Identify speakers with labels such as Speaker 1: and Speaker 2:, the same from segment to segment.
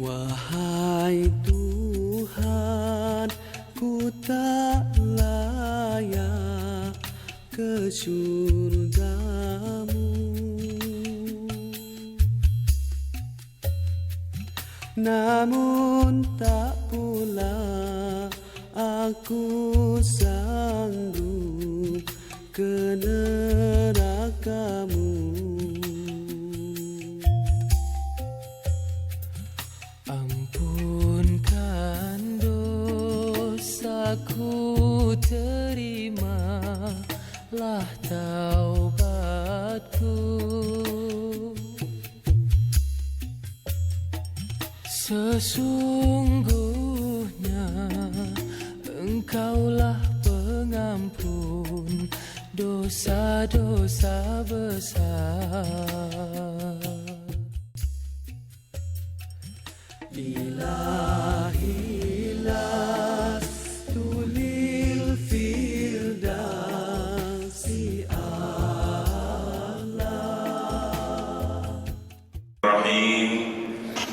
Speaker 1: Wahai Tuhan, ku tak layak ke surgamu, namun tak pula aku sanggup ke nerakamu. Ampunkan dosaku, terimalah taubatku. Sesungguhnya Engkaulah pengampun dosa-dosa besar. Ilahilah tulil firdausi a'la.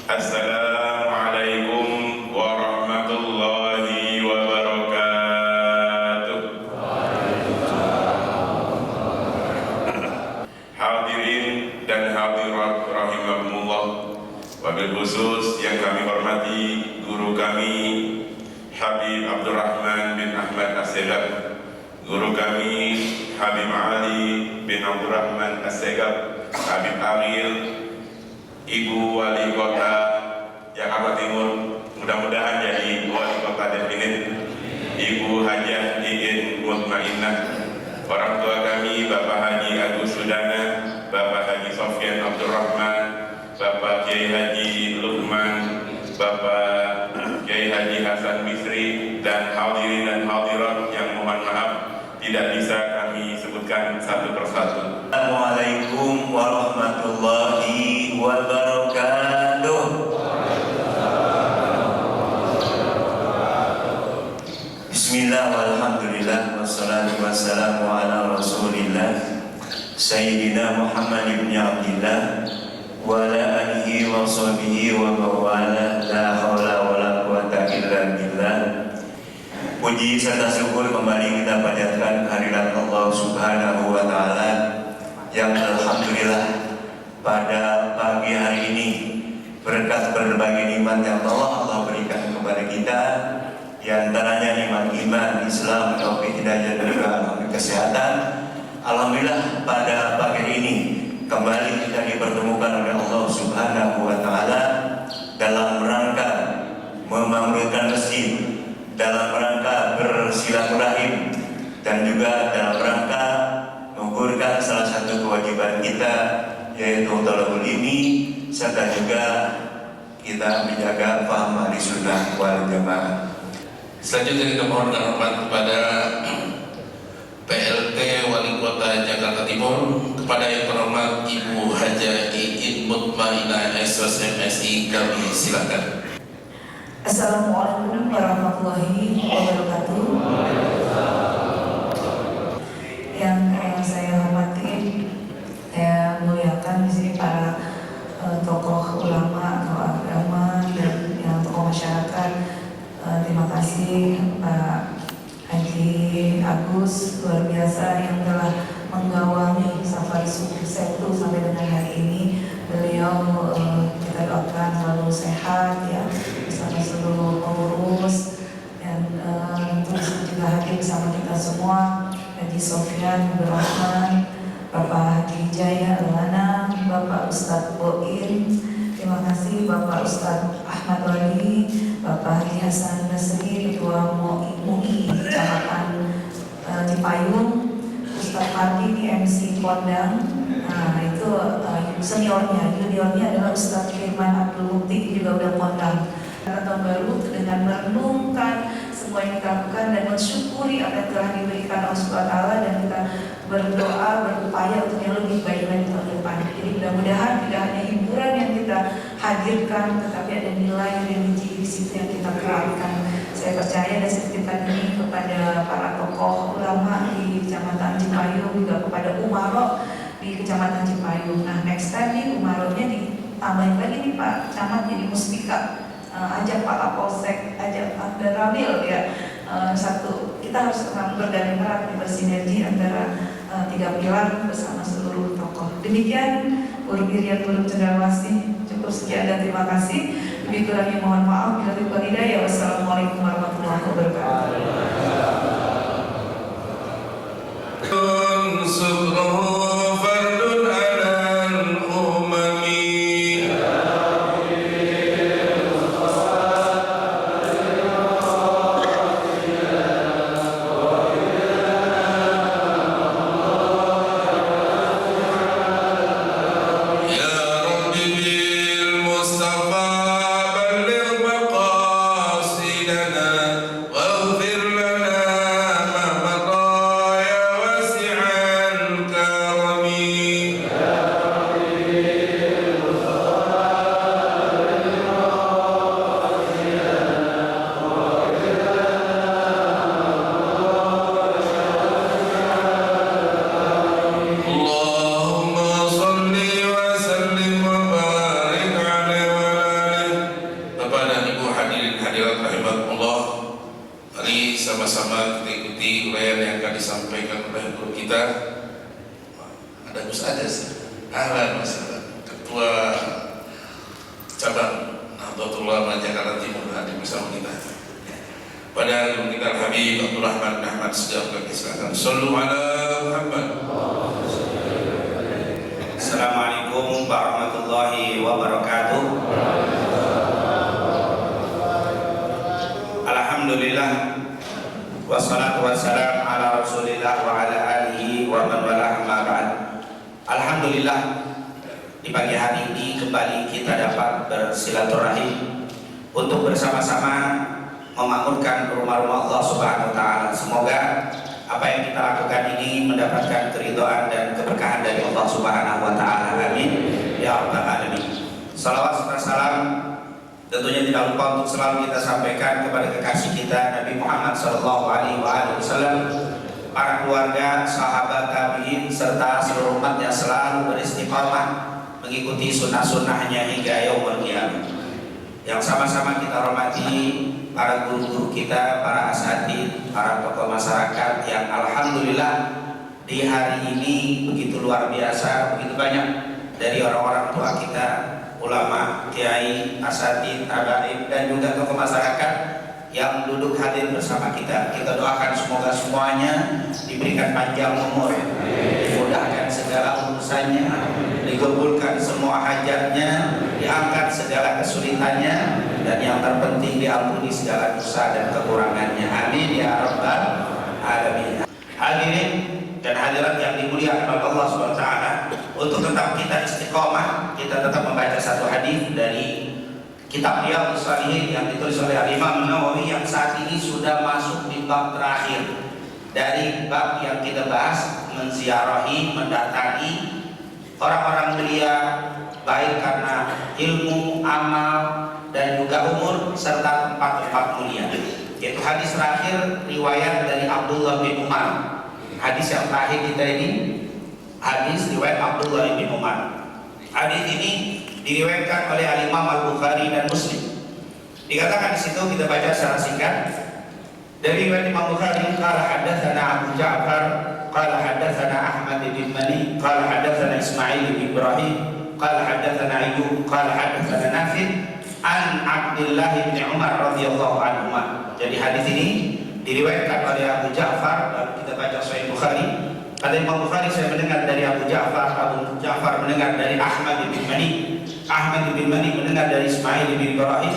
Speaker 2: Assalamualaikum warahmatullahi wabarakatuh. Hadirin dan hadirat rahimakumullah. Wabil khusus yang kami hormati guru kami Habib Abdurrahman bin Ahmad As-Segaf, guru kami Habib Ali bin Abdurrahman As-Segaf, Habib Amil, Ibu Wali Kota Jakarta Timur, mudah-mudahan jadi Wali Kota definit, Ibu Hajah Iin Mutmainnah, orang tua kami Bapak Haji Agus Sudana, Bapak Haji Sofyan Abdurrahman, Bapak Kiai Haji Lukman, Bapak Kiai Haji Hasan Bisri, dan hadirin dan hadirat yang mohon maaf tidak bisa kami sebutkan satu persatu.
Speaker 3: Assalamualaikum warahmatullahi wabarakatuh. Bismillah walhamdulillah wassalatu wassalamu ala rasulillah Sayyidina Muhammad ibn Abdillah wa ala alihi wa sahbihi wa mawala, la hawla wa la quwata illa billah. Puji serta syukur kembali kita panjatkan kehadirat Allah Subhanahu wa Ta'ala yang alhamdulillah pada pagi hari ini berkat berbagai nikmat yang Allah berikan kepada kita, di antaranya nikmat iman, Islam, taufik, hidayah, dan juga kesehatan. Alhamdulillah pada pagi ini kembali kita dipertemukan oleh Allah Subhanahu wa Ta'ala dalam rangka membangunkan masjid, dalam rangka bersilaturahim, dan juga dalam rangka menggugurkan salah satu kewajiban kita, yaitu thalabul ilmi, serta juga kita menjaga paham ahli sunnah wal jamaah.
Speaker 4: Selanjutnya kita mohonkan hormat kepada PLT Wali Kota Jakarta Timur, kepada yang terhormat Ibu Hajah Iin Mutmainnah SMSI, kami silakan.
Speaker 5: Assalamualaikum warahmatullahi wabarakatuh. Yang saya hormati, saya muliakan di sini para tokoh ulama atau agama dan yang tokoh masyarakat. Terima kasih Pak Haji Agus, luar biasa yang telah menggawangi safari subuh Sabtu sampai dengan hari ini. Beliau kita doakan selalu sehat ya, bersama seluruh pengurus, dan terus juga hadir bersama kita semua, Haji Sofyan Abdurrahman, Bapak Haji Jaya Lana, Bapak Ustadz Boin, terima kasih Bapak Ustadz Ahmad Wali, Bapak Haji Hasan Basri, Ketua MUI Kecamatan Cipayung, Ustadz Fardi di MC Pondang. Nah itu seniornya, juniornya adalah Ustadz Firman Abdul Mukti, juga udah Pondang. Tahun baru dengan merenungkan semua yang kita lakukan dan mensyukuri apa yang telah diberikan Allah Subhanahu wa Ta'ala, dan kita berdoa, berupaya untuk yang lebih baik lagi tahun depan. Jadi mudah-mudahan tidak hanya hiburan yang kita hadirkan, tetapi ada nilai religi di situ yang kita keluarkan. Saya percaya dan titipkan ini kepada para tokoh ulama di Kecamatan Cipayung, juga kepada Umaro di Kecamatan Cipayung. Nah, next time nih Umaronya ditambahin lagi nih Pak Camat, jadi Muspika. ajak Pak Kapolsek, ajak dan Ramil ya, satu kita harus bergandeng erat bersinergi antara tiga pilar bersama seluruh tokoh. Demikian Guru Girian Guru Cendrawasih, cukup sekian dan terima kasih. Lebih kurangnya mohon maaf. Bila tidak hidayah. Wassalamualaikum warahmatullahi wabarakatuh.
Speaker 4: Sama-sama kita ikuti uraian yang akan disampaikan oleh guru kita. Ada Gus Adas, ahlan masalah Ketua Cabang Nahdlatul Ulama Jakarta Timur hadir bersama kita. Pada guru kita Habib Abdurrahman bin Ahmad Sejak silakan. Sallu ala Muhammad.
Speaker 6: Assalamualaikum warahmatullahi wabarakatuh. Alhamdulillah. Wassalatu wassalam ala rasulillah wa ala alihi wa man walah ma ba'd. Alhamdulillah, di pagi hari ini kembali kita dapat bersilaturahim untuk bersama-sama memakmurkan rumah-rumah Allah Subhanahu wa taala. Semoga apa yang kita lakukan ini mendapatkan keridhaan dan keberkahan dari Allah Subhanahu wa taala. Amin ya rabbal alamin. Salawat serta salam tentunya tidak lupa untuk selalu kita sampaikan kepada kekasih kita Nabi Muhammad SAW, para keluarga, sahabat tabi'in serta seluruh umat yang selalu beristiqamah mengikuti sunnah-sunnahnya hingga yaumul qiyamah. Yang sama-sama kita hormati para guru-guru kita, para asatidz, para tokoh masyarakat yang alhamdulillah di hari ini begitu luar biasa, begitu banyak dari orang-orang tua kita, ulama, kiai, asatidz, tabaib dan juga tokoh masyarakat yang duduk hadir bersama kita. Kita doakan semoga semuanya diberikan panjang umur, dimudahkan segala urusannya, digabulkan semua hajatnya, diangkat segala kesulitannya, dan yang terpenting diampuni segala dosa dan kekurangannya. Amin ya rabbal alamin. Hadirin dan hadirat yang dimuliakan oleh Allah SWT, untuk tetap kita istiqomah, kita tetap membaca satu hadis dari kitab Riyadhus Shalihin yang ditulis oleh Imam Nawawi yang saat ini sudah masuk di bab terakhir dari bab yang kita bahas, menziarahi, mendatangi orang-orang mulia baik karena ilmu, amal dan juga umur serta tempat-tempat mulia. Yaitu hadis terakhir riwayat dari Abdullah bin Umar. Hadis yang terakhir kita ini hadis riwayat Abdullah bin Umar. Hadis ini diriwayatkan oleh Al-Imam Al-Bukhari dan Muslim. Dikatakan di situ, kita baca secara singkat dari riwayat Imam Bukhari, qala hadatsana Abu Ja'far qala hadatsana Ahmad bin Mani qala hadatsana Ismail bin Ibrahim qala hadatsana Ayyub qala hadatsana Nafi' an Abdullah bin Umar radhiyallahu anhu. Jadi hadis ini diriwayatkan oleh Abu Ja'far dan kita baca Sahih Bukhari. Kata Imam Bukhari, saya mendengar dari Abu Ja'far, Abu Ja'far mendengar dari Ahmad bin Mani, Ahmad bin Mani mendengar dari Ismail bin Ibrahim,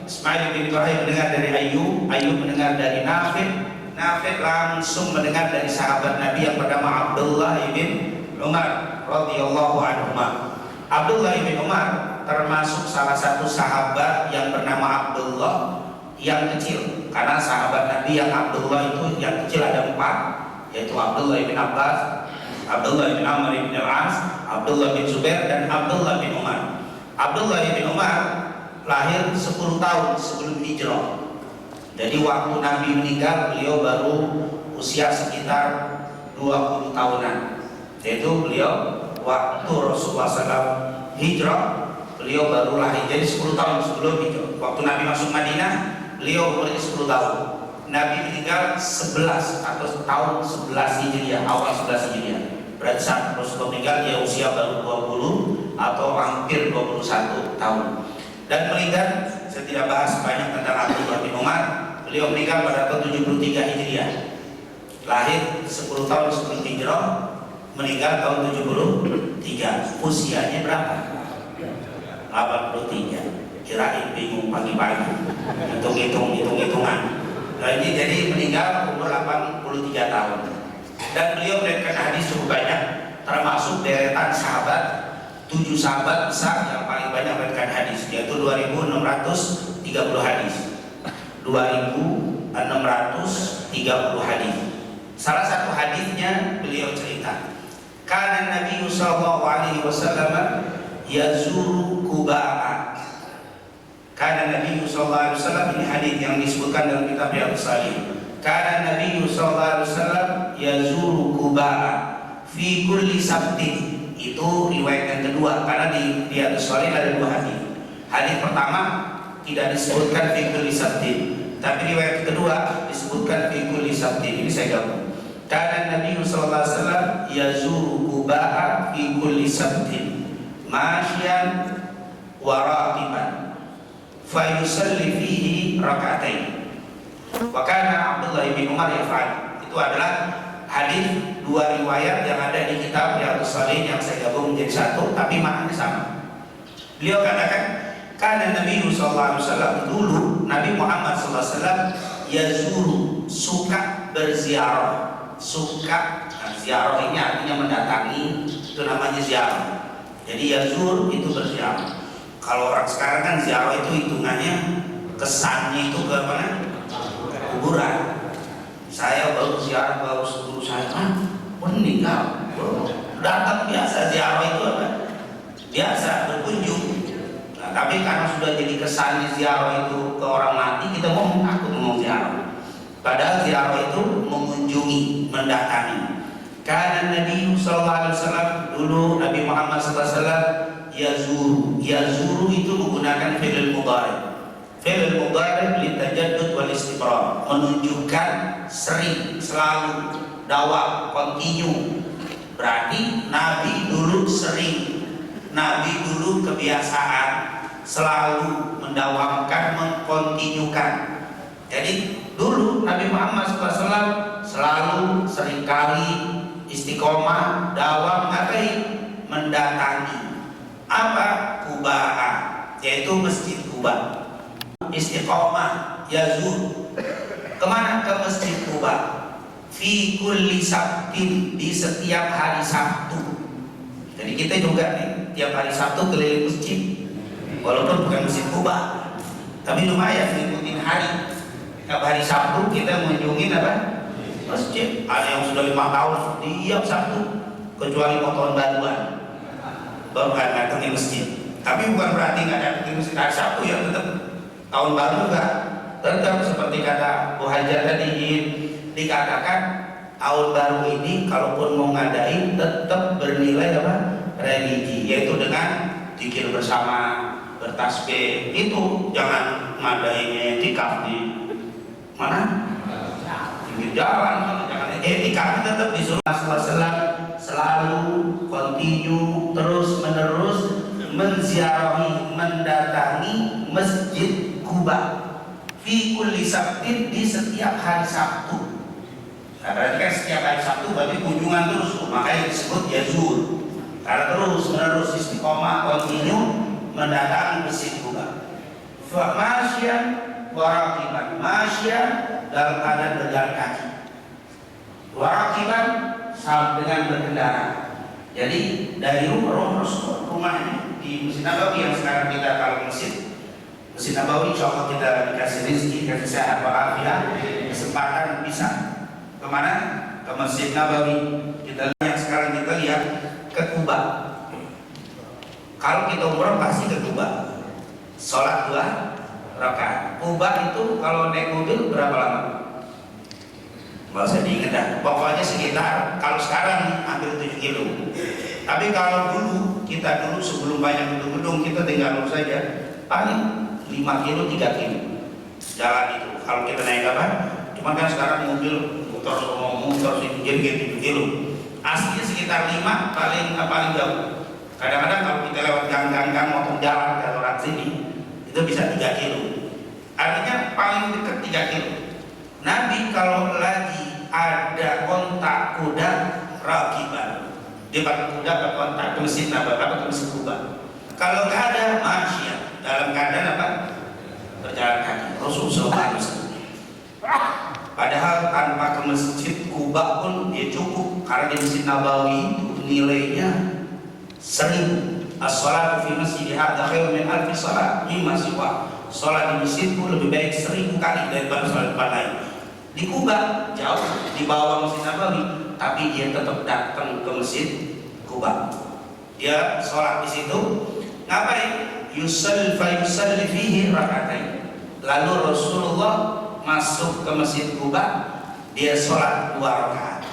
Speaker 6: Ismail bin Ibrahim mendengar dari Ayyub, Ayyub mendengar dari Nafi', Nafi' langsung mendengar dari sahabat Nabi yang bernama Abdullah bin Umar radhiyallahu anhu. Abdullah bin Umar termasuk salah satu sahabat yang bernama Abdullah yang kecil, karena sahabat Nabi yang Abdullah itu yang kecil ada 4, yaitu Abdullah bin Abbas, Abdullah bin Amr bin Al-As, Abdullah bin Zubair dan Abdullah bin Umar. Abdullah bin Umar lahir 10 tahun sebelum hijrah. Jadi waktu Nabi meninggal beliau baru usia sekitar 20 tahunan. Yaitu beliau waktu Rasulullah SAW hijrah beliau baru lahir. Jadi 10 tahun sebelum itu, waktu Nabi masuk Madinah, beliau umurnya 10 tahun. Nabi meninggal 11 atau tahun 11 Hijriah, awal 11 Hijriah. Berarti saat Rasulullah meninggal dia usia baru 20 atau hampir 21 tahun. Dan meninggal, saya tidak bahas banyak tentang Abdullah bin Umar. Beliau meninggal pada tahun 73 Hijriah. Lahir 10 tahun sebelum Hijrah, meninggal tahun 73. Usianya berapa? 83. Kirain bingung pagi-pagi. Hitung-hitungan. Nah, ini jadi meninggal umur 83 tahun. Dan beliau meriwayatkan hadis cukup banyak, termasuk deretan sahabat, 7 sahabat besar yang paling banyak meriwayatkan hadis, yaitu 2630 hadis. 2630 hadis. Salah satu hadisnya beliau cerita, karena Nabi sallallahu alaihi wasallam yazuru Quba. Karena Nabi sallallahu alaihi wasallam, ini hadis yang disebutkan dalam kitab Riyadhus Shalihin. Karena Nabi sallallahu alaihi wasallam yazuru Quba fi kulli sabtin. Itu riwayat yang kedua, karena di Riyadhus Shalihin ada 2 hadis. Hadis pertama tidak disebutkan fi kulli sabtin, tapi riwayat kedua disebutkan fi kulli sabtin. Ini saya gabung. Karena Nabi sallallahu alaihi wasallam yazuru Quba fi kulli sabtin masyan wa raqiban fa yusalli fihi rak'atain. Wa kana Abdullah bin Umar yaf'al. Itu adalah hadis 2 riwayat yang ada di kitab Riyadhus Shalihin yang saya gabung menjadi satu, tapi maknanya sama. Beliau katakan, karena Nabi sallallahu alaihi wasallam, dulu Nabi Muhammad sallallahu alaihi wasallam yazuru, suka berziarah. Suka, nah, ziarah ini artinya mendatangi, itu namanya ziarah. Jadi yazur itu berziarah. Kalau orang sekarang kan ziarah itu hitungannya kesannya itu ke mana? Kuburan. Saya baru ziarah baru guru saya, meninggal. Datang biasa, ziarah itu apa? Biasa berkunjung. Nah, tapi karena sudah jadi kesannya ziarah itu ke orang mati, kita mau takut ngomong ziarah. Padahal ziarah itu mengunjungi, mendatangi. Karena Nabi sallallahu alaihi wasallam, dulu Nabi Muhammad sallallahu alaihi wasallam yazuru itu menggunakan fi'il mudhari. Fi'il mudhari litajaddud wal istimrar, menunjukkan sering, selalu, dawam, kontinu. Berarti Nabi dulu sering, Nabi dulu kebiasaan selalu mendawamkan, mengkontinukan. Jadi dulu Nabi Muhammad SAW selalu, seringkali, istiqomah, dawam, ngapain? Mendatangi apa? Quba, yaitu Masjid Quba. Istiqomah, yazur. Kemana? Ke Masjid Quba. Fi kulli sabtin, di setiap hari Sabtu. Jadi kita juga nih tiap hari Sabtu keliling masjid, walaupun bukan Masjid Quba, tapi lumayan ngikutin hari. Tiap hari Sabtu kita mengunjungi apa? Masjid. Ada yang sudah 5 tahun tiap Sabtu, kecuali mau tahun baruan baru nggak datang ke masjid. Tapi bukan berarti nggak datang ke masjid hari Sabtu, ya tetap tahun baru juga tetap seperti kata Bu Hajar tadi, dikatakan tahun baru ini kalaupun mau ngadain tetap bernilai apa? Religi, yaitu dengan zikir bersama, bertasbih. Itu jangan ngadainnya etikaf di mana? Pinggir jalan, jangan etikaf. Tetap disuruh Rasulullah selalu kontinu terus menerus menziarahi, mendatangi Masjid Quba fi kulli sabtin, di setiap hari Sabtu. Nah, berarti kan setiap hari Sabtu berarti kunjungan terus, makanya disebut yazur. Karena terus menerus istiqomah, kontinu mendatangi Masjid Quba. Fa masyan wa raqiban, masyan dalam keadaan berjalan kaki, wa raqiban dengan berkendara. Jadi dari rumahnya di Masjid Nabawi yang sekarang kita kalau Masjid Nabawi, insya Allah kita dikasih rezeki, kasih sehat walafiat, kesempatan bisa kemana? Ke Masjid Nabawi. Kita yang sekarang kita lihat ke Quba. Kalau kita umrah pasti ke Quba, sholat 2 rakaat. Quba itu kalau naik mobil berapa lama? Nggak usah diingat dah. Pokoknya sekitar, kalau sekarang hampir 7 kilo. Tapi kalau dulu kita dulu sebelum banyak gedung-gedung kita tinggal lurus saja paling 5 kilo 3 kilo jalan itu kalau kita naik apa. Cuma kan sekarang mobil motor jadi 7 kilo. Aslinya sekitar 5 paling jauh. Kadang-kadang kalau kita lewat gang-gang motor jalan ke orang sini itu bisa 3 kilo. Artinya paling dekat 3 kilo. Nabi kalau lagi ada kontak kuda rakiban, dia pakai kuda ke kontak ke Masjid Nabawi atau ke Masjid Kuba. Kalau nggak ada masyia dalam keadaan apa? Berjalan kaki. Rasulullah SAW. Padahal tanpa ke Masjid Kuba pun dia cukup karena di Masjid Nabawi itu nilainya 1000. As-salatu fi masjid hadza khairun min alfi salat mimma siwa. Salat di masjidku lebih baik 1000 kali daripada salat tempat lain. Di Kuba jauh di bawah Masjid Nabawi, tapi dia tetap datang ke Masjid Kuba. Dia sholat di situ. Ngapain? Yusalli fihi rakaatain. Lalu Rasulullah masuk ke Masjid Kuba, dia sholat 2 rakaat.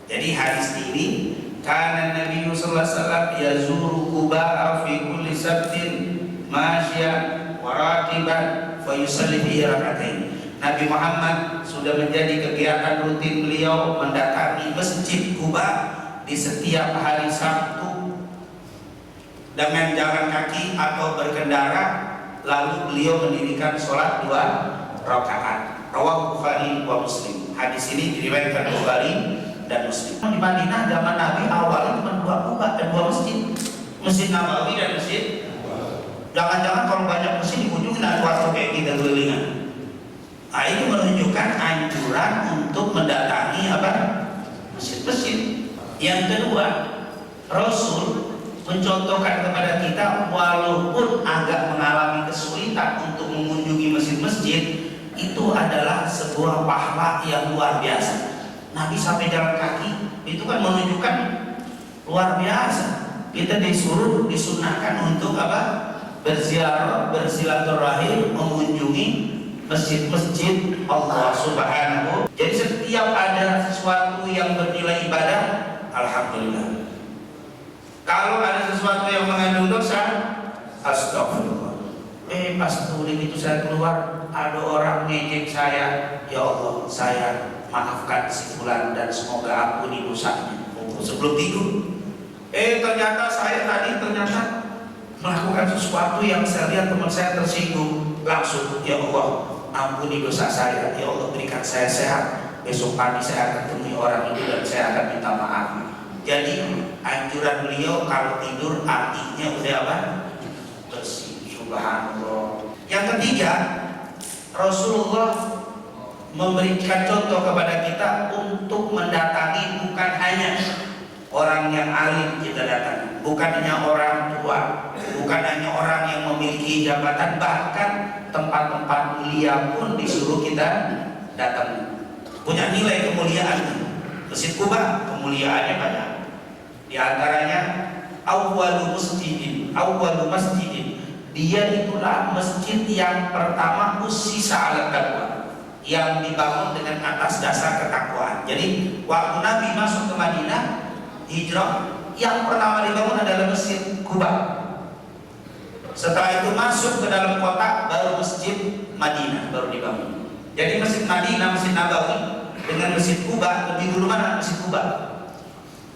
Speaker 6: Jadi hadis ini karena Nabi sallallahu alaihi wasallam yazuru Kuba fi kulli sabtin masyan wa rakiban fa yusalli fihi rakaatain. Nabi Muhammad sudah menjadi kegiatan rutin beliau mendatangi Masjid Kuba di setiap hari Sabtu dengan jalan kaki atau berkendara, lalu beliau mendirikan sholat 2 rakaat. Rawahu Bukhari wa Muslim. Hadis ini diriwayatkan Bukhari dan Muslim. Di Madinah zaman Nabi awalnya cuma 2 Kuba dan 2 masjid, Masjid Nabawi dan Masjid. Jangan-jangan kalau banyak masjid di ujung ada waktu kayak kita kelilingan. Nah, itu menunjukkan anjuran untuk mendatangi apa? Masjid-masjid. Yang kedua, Rasul mencontohkan kepada kita walaupun agak mengalami kesulitan untuk mengunjungi masjid-masjid, itu adalah sebuah pahala yang luar biasa. Nabi sampai jalan kaki, itu kan menunjukkan luar biasa. Kita disuruh, disunahkan untuk apa? Berziarah, bersilaturahim, mengunjungi masjid-masjid Allah Subhanahu. Jadi setiap ada sesuatu yang bernilai ibadah, alhamdulillah. Kalau ada sesuatu yang mengandung dosa, astagfirullah. Pas tulis itu saya keluar, ada orang ngejek saya, ya Allah, saya maafkan si fulan dan semoga ampuni dosanya. Sebelum tidur, ternyata saya tadi melakukan sesuatu yang saya lihat teman saya tersinggung. Langsung, ya Allah, ampuni dosa saya, ya Allah, berikan saya sehat. Besok pagi saya akan temui orang itu dan saya akan minta maaf. Jadi anjuran beliau kalau tidur artinya udah apa? Bersih. Subhanallah. Yang ketiga, Rasulullah memberikan contoh kepada kita untuk mendatangi bukan hanya orang yang alim kita datangi, bukan hanya orang tua, bukan hanya orang yang memiliki jabatan, bahkan tempat-tempat mulia pun disuruh kita datang. Punya nilai kemuliaan. Masjid Kuba kemuliaannya banyak. Di antaranya awwalu masjidin. Dia itulah masjid yang pertama usisa ala taqwa, yang dibangun dengan atas dasar ketakwaan. Jadi waktu Nabi masuk ke Madinah hijrah, yang pertama dibangun adalah Masjid Kuba. Setelah itu masuk ke dalam kota, baru Masjid Madinah baru dibangun. Jadi Masjid Madinah, Masjid Nabawi dengan Masjid Kuba, lebih dulu mana Masjid Kuba?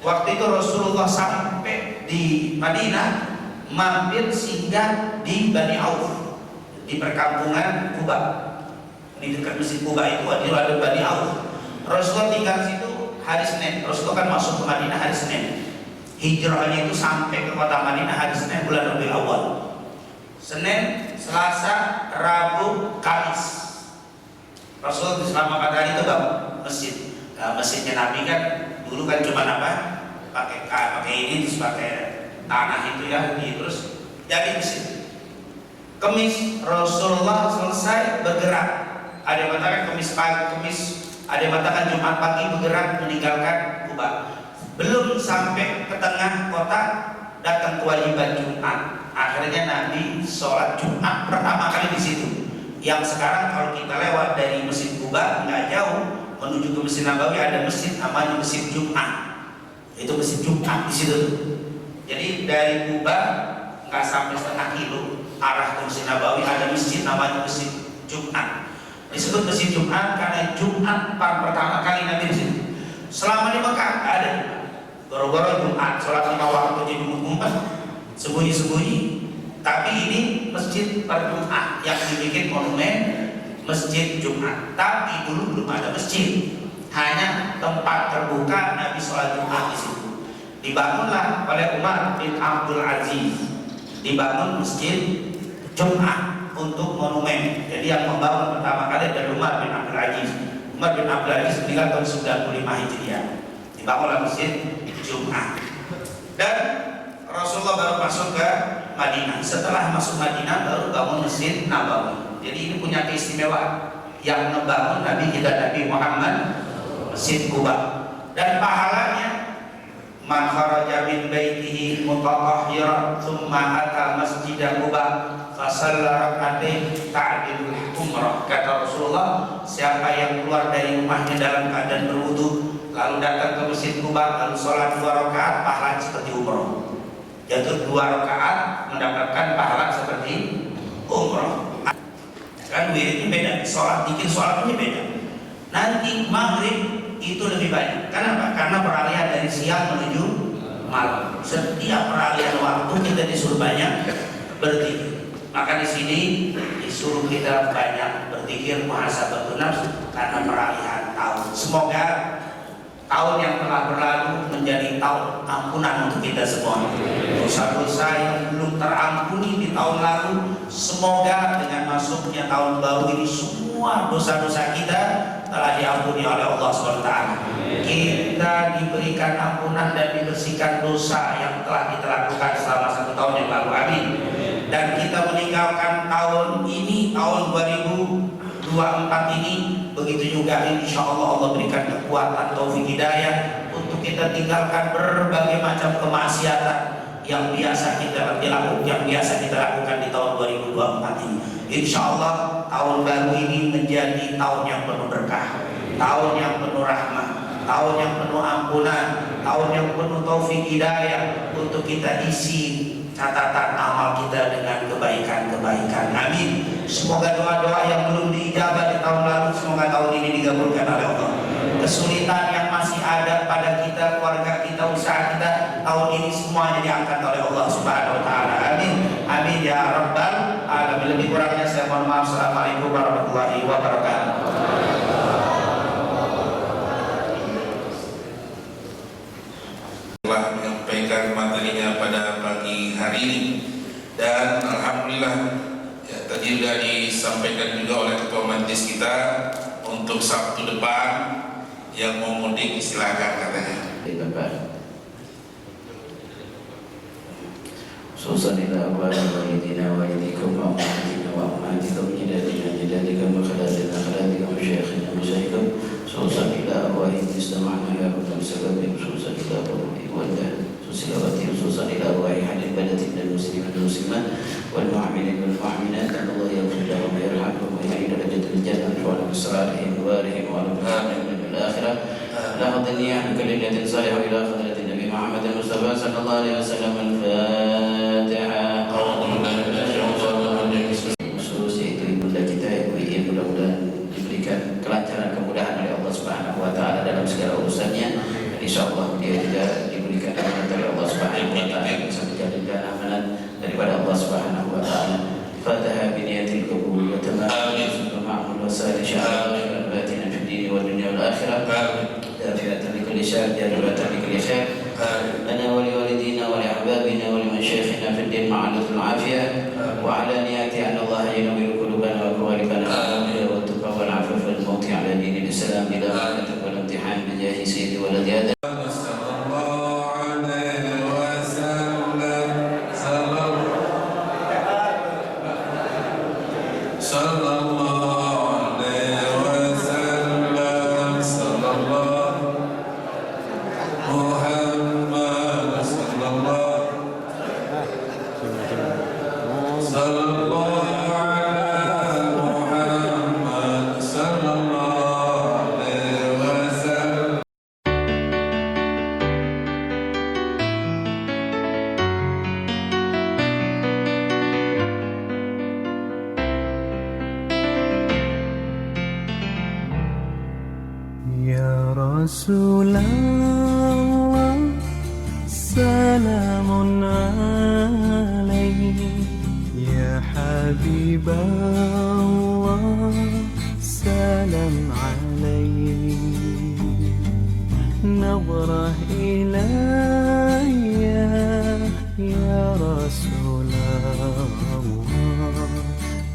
Speaker 6: Waktu itu Rasulullah sampai di Madinah, mampir singgah di Bani Auf, di perkampungan Kuba. Di dekat Masjid Kuba itu ada Bani Auf. Rasulullah tinggal situ hari Senin. Rasulullah kan masuk ke Madinah hari Senin. Hijrahnya itu sampai ke kota Madinah hari Senin bulan Rabiul Awal. Senin, Selasa, Rabu, Kamis. Rasul selama 4 hari itu bangun masjid. Masjidnya Nabi kan dulu kan cuma apa? Pakai ini terus pakai tanah itu ya, terus jadi masjid. Kemis Rasulullah selesai bergerak. Ada yang mengatakan Kemis pagi, ada yang mengatakan Jumat pagi bergerak meninggalkan Kuba. Belum sampai ke tengah kota datang kewajiban Jumat. Akhirnya Nabi sholat Jumat pertama kali di situ. Yang sekarang kalau kita lewat dari Masjid Kuba nggak jauh menuju ke Masjid Nabawi ada masjid namanya Masjid Jumat. Itu Masjid Jumat di situ. Jadi dari Kuba nggak sampai setengah kilo arah ke Masjid Nabawi ada masjid namanya Masjid Jumat. Disebut Masjid Jumat karena Jumat pertama kali Nabi di sini. Selama di Mekah nggak ada. Goro-goro Jumat, sholat 5 waktu jadi umat sembunyi-sembunyi. Tapi ini masjid Jumat yang dibikin monumen Masjid Jumat. Tapi dulu belum ada masjid, hanya tempat terbuka Nabi sholat Jumat di situ. Dibangunlah oleh Umar bin Abdul Aziz, dibangun Masjid Jumat untuk monumen. Jadi yang membangun pertama kali dari Umar bin Abdul Aziz. Umar bin Abdul Aziz meninggal tahun 95 Hijriah. Dibangunlah Masjid Jumat. Dan Rasulullah baru masuk ke Madinah. Setelah masuk Madinah baru bangun Masjid Nabawi. Jadi ini punya keistimewaan. Yang membangun Nabi kita Nabi Muhammad Masjid Kuba. Dan pahalanya man kharaja min baitihi mutatahhiran thumma ata Masjid Kuba fa shalla rak'atain ta'dilul umrah. Kata Rasulullah, siapa yang keluar dari rumahnya dalam keadaan berwudu lalu datang ke Masjid Kuba lalu sholat 2 rakaat, pahala seperti umroh. Yaitu 2 rakaat mendapatkan pahala seperti umroh. Kan wiridnya beda, sholat dikit sholatnya beda. Nanti maghrib itu lebih banyak. Kenapa? Karena peralihan dari siang menuju malam. Setiap peralihan waktu kita disuruh banyak berzikir. Maka di sini disuruh kita banyak berzikir, muhasabah nafs karena peralihan tahun. Semoga tahun yang telah berlalu menjadi tahun ampunan untuk kita semua. Dosa-dosa yang belum terampuni di tahun lalu, semoga dengan masuknya tahun baru ini semua dosa-dosa kita telah diampuni oleh Allah SWT. Kita diberikan ampunan dan dibersihkan dosa yang telah kita lakukan selama 1 tahun yang lalu. Amin. Dan kita meninggalkan tahun ini, tahun 2024 ini, begitu juga insya Allah Allah berikan kekuatan taufik hidayah untuk kita tinggalkan berbagai macam kemaksiatan yang biasa kita lakukan di tahun 2024 ini. Insya Allah tahun baru ini menjadi tahun yang penuh berkah, tahun yang penuh rahmat, tahun yang penuh ampunan, tahun yang penuh taufik hidayah untuk kita isi catatan amal kita dengan kebaikan-kebaikan. Amin. Semoga doa-doa yang belum diijabah di tahun lalu semoga tahun ini dikabulkan oleh Allah. Kesulitan yang masih ada pada kita, keluarga kita, usaha kita, tahun ini semuanya diangkat oleh Allah Subhanahu wa taala. Amin. Amin ya rabbal alamin. Lebih kurangnya saya mohon maaf. Assalamualaikum warahmatullahi wabarakatuh.
Speaker 4: Telah menyampaikan materinya pada pagi hari ini, dan alhamdulillah ya, tadi sudah disampaikan juga oleh ketua majelis kita untuk Sabtu depan yang mau mudik silakan katanya.
Speaker 7: Susanillah wa walidina wa walidikum wa ummatina wa ummatikum jidadina jidadikum wa khalatina khalatikum wa syekhina wa syekhikum. Susanillah wa istama'na ya rabbal sababin. Susanillah wa iwadah susilawati susanillah wa ihadil badatin dan muslimin dan muslimat wal mu'aminin wal mu'aminat. Allah yaghfir lahum wa yarhamhum wa ya'id darajatul jannah wa ala bisrarihim wa warihim wa ala bisrarihim wal akhirah. La hadani an kalimatin salihah ila khadratin Nabi Muhammad Mustafa sallallahu alaihi wasallam. Al-Fatihah. Khusus yaitu ibunda kita Ibu Iin, mudah-mudahan diberikan kelancaran kemudahan oleh Allah Subhanahu wa taala dalam segala urusannya. Insyaallah dia juga diberikan amanat dari Allah Subhanahu wa taala, bisa menjadikan amanat daripada Allah Subhanahu wa taala. Fatihah bi niyatil qabul wa tamam ma'amul wasail sya'al al-batina fid din wal dunya wal akhirah. Dafi'atan li kulli syar, jaluratan li kulli khair. لنا ولوالدينا ولأحبابنا ولمشايخنا في الدين معاناة العافية وعلى نيات أن الله ينور قلوبنا وقوالبنا والتقى والعفاف والموت على دين الإسلام إلى غاية والامتحان بجاه سيدي ولد آدم.
Speaker 1: Rasulullah, salamun alaik. Ya Habiballah, salam alaik. Nadrah ilayya ya Rasulullah,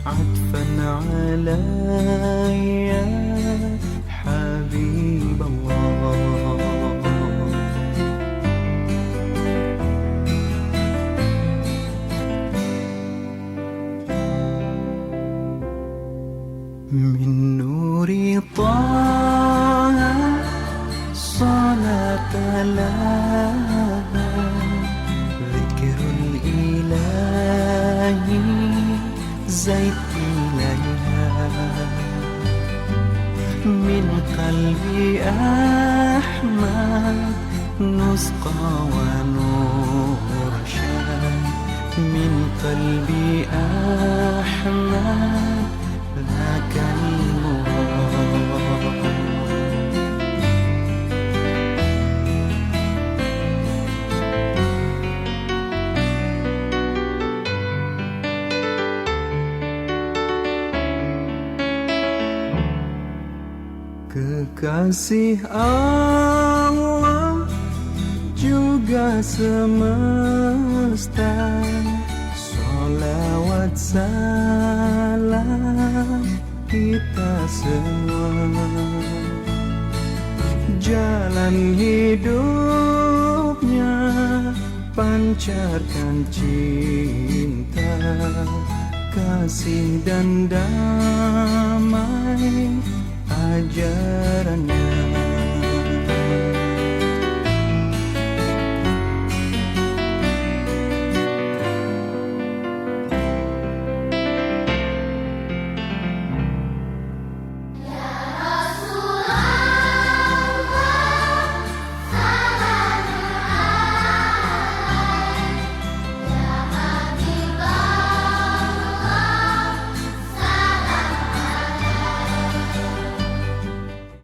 Speaker 1: atfan alayya Habiballah. Min nuri Taha salat laha, zikrul ilahi zaid ilaiha. Min qalbi Ahmad nusqa wa nurshad. Min qalbi Ahmad lakal murad. Kekasih Allah juga semesta, salawat salam kita semua. Jalan hidupnya pancarkan cinta, kasih dan damai ajarannya.